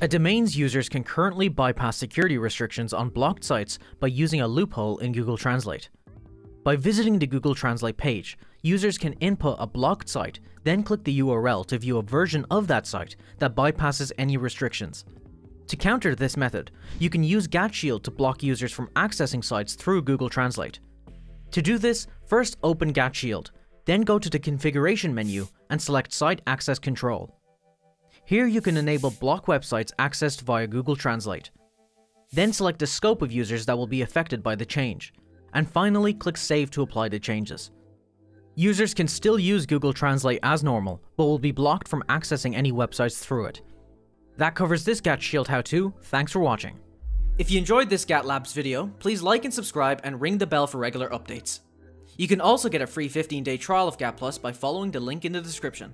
A domain's users can currently bypass security restrictions on blocked sites by using a loophole in Google Translate. By visiting the Google Translate page, users can input a blocked site, then click the URL to view a version of that site that bypasses any restrictions. To counter this method, you can use GAT Shield to block users from accessing sites through Google Translate. To do this, first open GAT Shield, then go to the Configuration menu and select Site Access Control. Here you can enable block websites accessed via Google Translate. Then select the scope of users that will be affected by the change, and finally click Save to apply the changes. Users can still use Google Translate as normal, but will be blocked from accessing any websites through it. That covers this GAT Shield how-to. Thanks for watching. If you enjoyed this GAT Labs video, please like and subscribe and ring the bell for regular updates. You can also get a free 15-day trial of GAT Plus by following the link in the description.